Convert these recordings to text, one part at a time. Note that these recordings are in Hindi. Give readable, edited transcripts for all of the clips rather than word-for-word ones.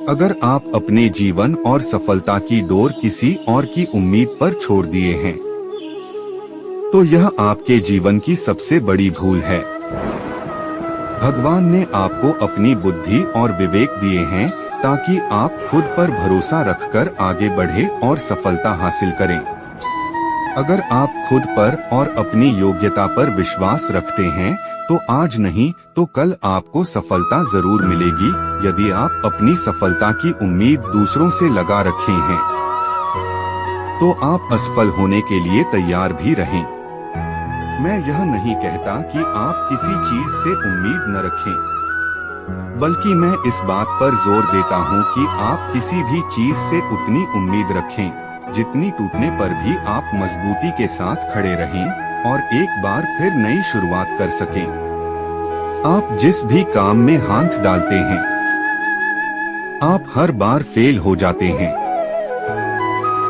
अगर आप अपने जीवन और सफलता की डोर किसी और की उम्मीद पर छोड़ दिए हैं, तो यह आपके जीवन की सबसे बड़ी भूल है। भगवान ने आपको अपनी बुद्धि और विवेक दिए हैं ताकि आप खुद पर भरोसा रखकर आगे बढ़े और सफलता हासिल करें। अगर आप खुद पर और अपनी योग्यता पर विश्वास रखते हैं, तो आज नहीं तो कल आपको सफलता जरूर मिलेगी। यदि आप अपनी सफलता की उम्मीद दूसरों से लगा रखे हैं, तो आप असफल होने के लिए तैयार भी रहें। मैं यह नहीं कहता कि आप किसी चीज से उम्मीद न रखें, बल्कि मैं इस बात पर जोर देता हूं कि आप किसी भी चीज से उतनी उम्मीद रखें जितनी टूटने पर भी आप मजबूती के साथ खड़े रहें और एक बार फिर नई शुरुआत कर सकें। आप जिस भी काम में हाथ डालते हैं, आप हर बार फेल हो जाते हैं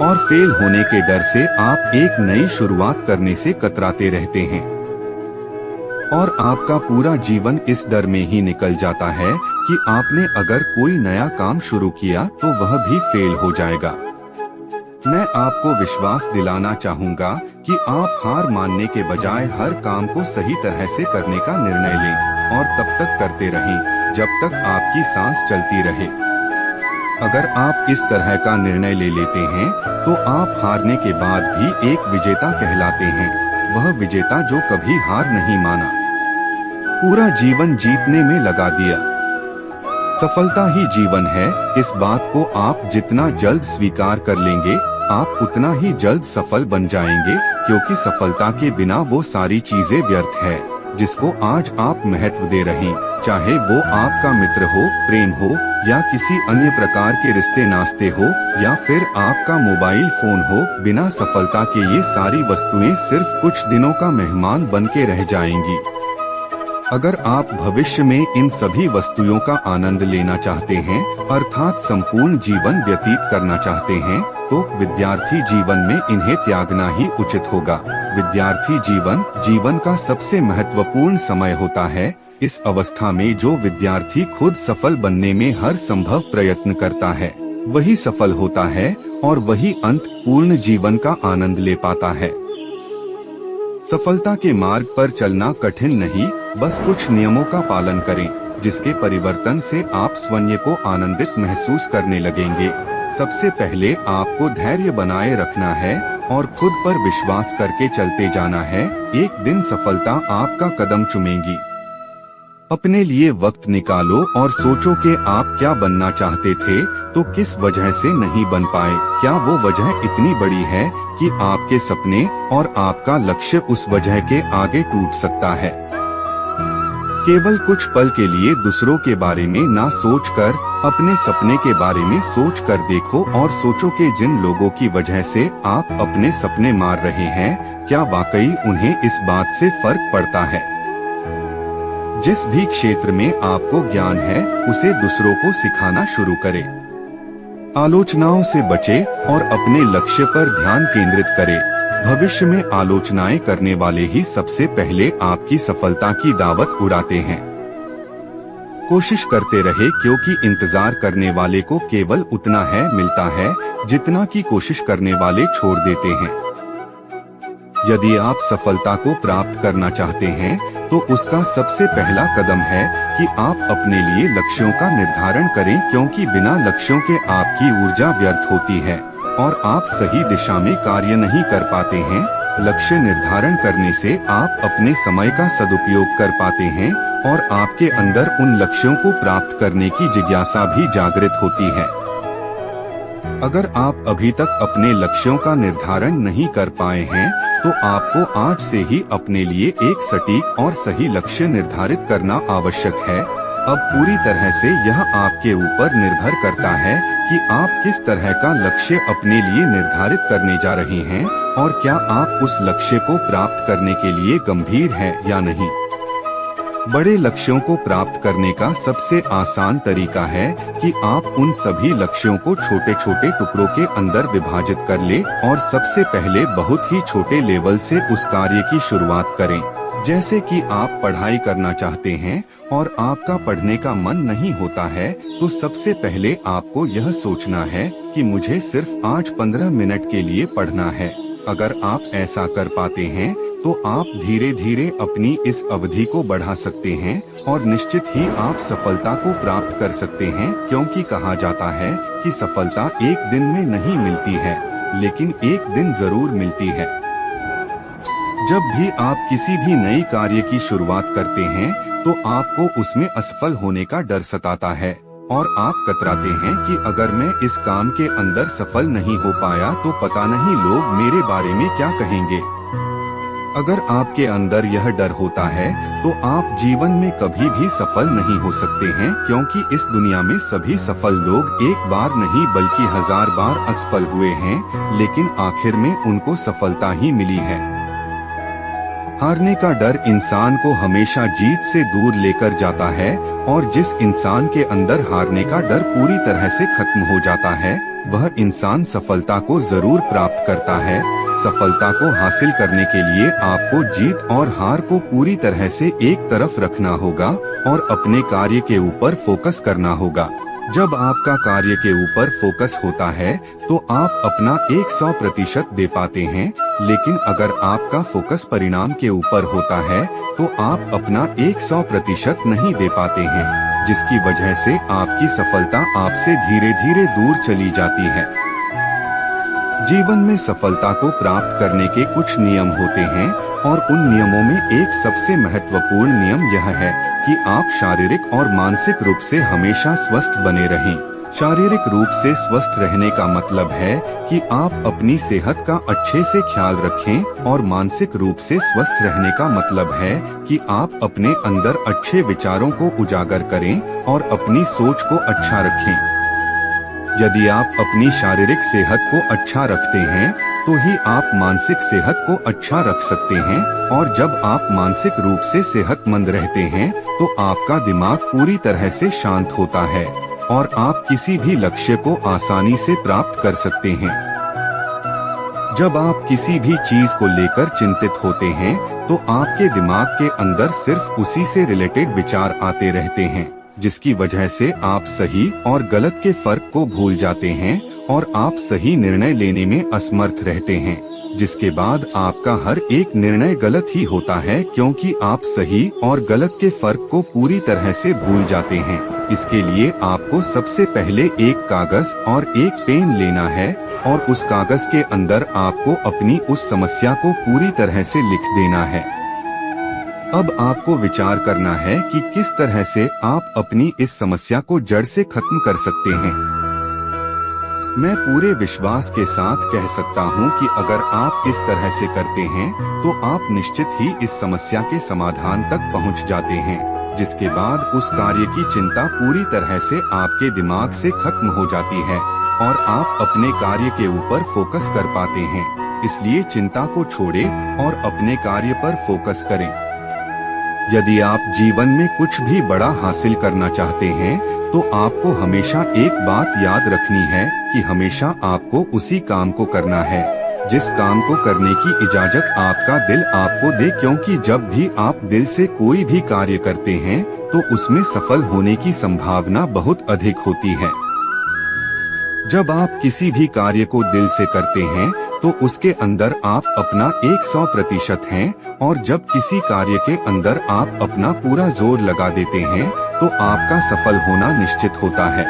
और फेल होने के डर से आप एक नई शुरुआत करने से कतराते रहते हैं और आपका पूरा जीवन इस डर में ही निकल जाता है कि आपने अगर कोई नया काम शुरू किया तो वह भी फेल हो जाएगा। मैं आपको विश्वास दिलाना चाहूँगा कि आप हार मानने के बजाय हर काम को सही तरह से करने का निर्णय लें और तब तक करते रहें जब तक आपकी सांस चलती रहे। अगर आप इस तरह का निर्णय ले लेते हैं, तो आप हारने के बाद भी एक विजेता कहलाते हैं। वह विजेता जो कभी हार नहीं माना, पूरा जीवन जीतने में लगा दिया। सफलता ही जीवन है। इस बात को आप जितना जल्द स्वीकार कर लेंगे, आप उतना ही जल्द सफल बन जाएंगे, क्योंकि सफलता के बिना वो सारी चीजें व्यर्थ है जिसको आज आप महत्व दे रहे हैं। चाहे वो आपका मित्र हो, प्रेम हो या किसी अन्य प्रकार के रिश्ते नाते हो या फिर आपका मोबाइल फोन हो, बिना सफलता के ये सारी वस्तुएं सिर्फ कुछ दिनों का मेहमान बन के रह जाएंगी। अगर आप भविष्य में इन सभी वस्तुओं का आनंद लेना चाहते हैं, अर्थात संपूर्ण जीवन व्यतीत करना चाहते हैं, तो विद्यार्थी जीवन में इन्हें त्यागना ही उचित होगा। विद्यार्थी जीवन का सबसे महत्वपूर्ण समय होता है। इस अवस्था में जो विद्यार्थी खुद सफल बनने में हर संभव प्रयत्न करता है, वही सफल होता है और वही अंत पूर्ण जीवन का आनंद ले पाता है। सफलता के मार्ग पर चलना कठिन नहीं, बस कुछ नियमों का पालन करें, जिसके परिवर्तन से आप स्वयं को आनंदित महसूस करने लगेंगे। सबसे पहले आपको धैर्य बनाए रखना है और खुद पर विश्वास करके चलते जाना है। एक दिन सफलता आपका कदम चूमेगी। अपने लिए वक्त निकालो और सोचो कि आप क्या बनना चाहते थे, तो किस वजह से नहीं बन पाए। क्या वो वजह इतनी बड़ी है कि आपके सपने और आपका लक्ष्य उस वजह के आगे टूट सकता है? केवल कुछ पल के लिए दूसरों के बारे में ना सोचकर अपने सपने के बारे में सोच कर देखो और सोचो कि जिन लोगों की वजह से आप अपने सपने मार रहे हैं, क्या वाकई उन्हें इस बात से फर्क पड़ता है? जिस भी क्षेत्र में आपको ज्ञान है, उसे दूसरों को सिखाना शुरू करें। आलोचनाओं से बचें और अपने लक्ष्य पर ध्यान केंद्रित करें। भविष्य में आलोचनाएं करने वाले ही सबसे पहले आपकी सफलता की दावत उड़ाते हैं। कोशिश करते रहे, क्योंकि इंतजार करने वाले को केवल उतना है मिलता है जितना की कोशिश करने वाले छोड़ देते हैं। यदि आप सफलता को प्राप्त करना चाहते हैं, तो उसका सबसे पहला कदम है कि आप अपने लिए लक्ष्यों का निर्धारण करें, क्योंकि बिना लक्ष्यों के आपकी ऊर्जा व्यर्थ होती है और आप सही दिशा में कार्य नहीं कर पाते हैं। लक्ष्य निर्धारण करने से आप अपने समय का सदुपयोग कर पाते हैं और आपके अंदर उन लक्ष्यों को प्राप्त करने की जिज्ञासा भी जागृत होती है। अगर आप अभी तक अपने लक्ष्यों का निर्धारण नहीं कर पाए हैं, तो आपको आज से ही अपने लिए एक सटीक और सही लक्ष्य निर्धारित करना आवश्यक है। अब पूरी तरह से यह आपके ऊपर निर्भर करता है कि आप किस तरह का लक्ष्य अपने लिए निर्धारित करने जा रहे हैं और क्या आप उस लक्ष्य को प्राप्त करने के लिए गंभीर हैं या नहीं। बड़े लक्ष्यों को प्राप्त करने का सबसे आसान तरीका है कि आप उन सभी लक्ष्यों को छोटे छोटे टुकड़ों के अंदर विभाजित कर ले और सबसे पहले बहुत ही छोटे लेवल से उस कार्य की शुरुआत करें। जैसे कि आप पढ़ाई करना चाहते हैं और आपका पढ़ने का मन नहीं होता है, तो सबसे पहले आपको यह सोचना है कि मुझे सिर्फ आज 15 मिनट के लिए पढ़ना है। अगर आप ऐसा कर पाते हैं तो आप धीरे धीरे अपनी इस अवधि को बढ़ा सकते हैं और निश्चित ही आप सफलता को प्राप्त कर सकते हैं, क्योंकि कहा जाता है कि सफलता एक दिन में नहीं मिलती है, लेकिन एक दिन जरूर मिलती है। जब भी आप किसी भी नई कार्य की शुरुआत करते हैं तो आपको उसमें असफल होने का डर सताता है और आप कतराते हैं कि अगर मैं इस काम के अंदर सफल नहीं हो पाया तो पता नहीं लोग मेरे बारे में क्या कहेंगे। अगर आपके अंदर यह डर होता है तो आप जीवन में कभी भी सफल नहीं हो सकते हैं, क्योंकि इस दुनिया में सभी सफल लोग एक बार नहीं बल्कि 1000 बार असफल हुए हैं, लेकिन आखिर में उनको सफलता ही मिली है। हारने का डर इंसान को हमेशा जीत से दूर लेकर जाता है और जिस इंसान के अंदर हारने का डर पूरी तरह से खत्म हो जाता है, वह इंसान सफलता को जरूर प्राप्त करता है। सफलता को हासिल करने के लिए आपको जीत और हार को पूरी तरह से एक तरफ रखना होगा और अपने कार्य के ऊपर फोकस करना होगा। जब आपका कार्य के ऊपर फोकस होता है तो आप अपना 100% दे पाते हैं, लेकिन अगर आपका फोकस परिणाम के ऊपर होता है तो आप अपना 100% नहीं दे पाते हैं, जिसकी वजह से आपकी सफलता आपसे धीरे धीरे दूर चली जाती है। जीवन में सफलता को प्राप्त करने के कुछ नियम होते हैं और उन नियमों में एक सबसे महत्वपूर्ण नियम यह है कि आप शारीरिक और मानसिक रूप से हमेशा स्वस्थ बने रहें। शारीरिक रूप से स्वस्थ रहने का मतलब है कि आप अपनी सेहत का अच्छे से ख्याल रखें और मानसिक रूप से स्वस्थ रहने का मतलब है कि आप अपने अंदर अच्छे विचारों को उजागर करें और अपनी सोच को अच्छा रखें। यदि आप अपनी शारीरिक सेहत को अच्छा रखते हैं तो ही आप मानसिक सेहत को अच्छा रख सकते हैं, और जब आप मानसिक रूप से सेहतमंद रहते हैं तो आपका दिमाग पूरी तरह से शांत होता है और आप किसी भी लक्ष्य को आसानी से प्राप्त कर सकते हैं। जब आप किसी भी चीज को लेकर चिंतित होते हैं तो आपके दिमाग के अंदर सिर्फ उसी से रिलेटेड विचार आते रहते हैं, जिसकी वजह से आप सही और गलत के फर्क को भूल जाते हैं और आप सही निर्णय लेने में असमर्थ रहते हैं, जिसके बाद आपका हर एक निर्णय गलत ही होता है, क्योंकि आप सही और गलत के फर्क को पूरी तरह से भूल जाते हैं। इसके लिए आपको सबसे पहले एक कागज और एक पेन लेना है और उस कागज के अंदर आपको अपनी उस समस्या को पूरी तरह से लिख देना है। अब आपको विचार करना है कि किस तरह से आप अपनी इस समस्या को जड़ से खत्म कर सकते हैं। मैं पूरे विश्वास के साथ कह सकता हूं कि अगर आप इस तरह से करते हैं तो आप निश्चित ही इस समस्या के समाधान तक पहुंच जाते हैं, जिसके बाद उस कार्य की चिंता पूरी तरह से आपके दिमाग से खत्म हो जाती है और आप अपने कार्य के ऊपर फोकस कर पाते हैं। इसलिए चिंता को छोड़ें और अपने कार्य पर फोकस करें। यदि आप जीवन में कुछ भी बड़ा हासिल करना चाहते हैं तो आपको हमेशा एक बात याद रखनी है कि हमेशा आपको उसी काम को करना है जिस काम को करने की इजाजत आपका दिल आपको दे, क्योंकि जब भी आप दिल से कोई भी कार्य करते हैं तो उसमें सफल होने की संभावना बहुत अधिक होती है। जब आप किसी भी कार्य को दिल से करते हैं तो उसके अंदर आप अपना 100% हैं, और जब किसी कार्य के अंदर आप अपना पूरा जोर लगा देते हैं तो आपका सफल होना निश्चित होता है।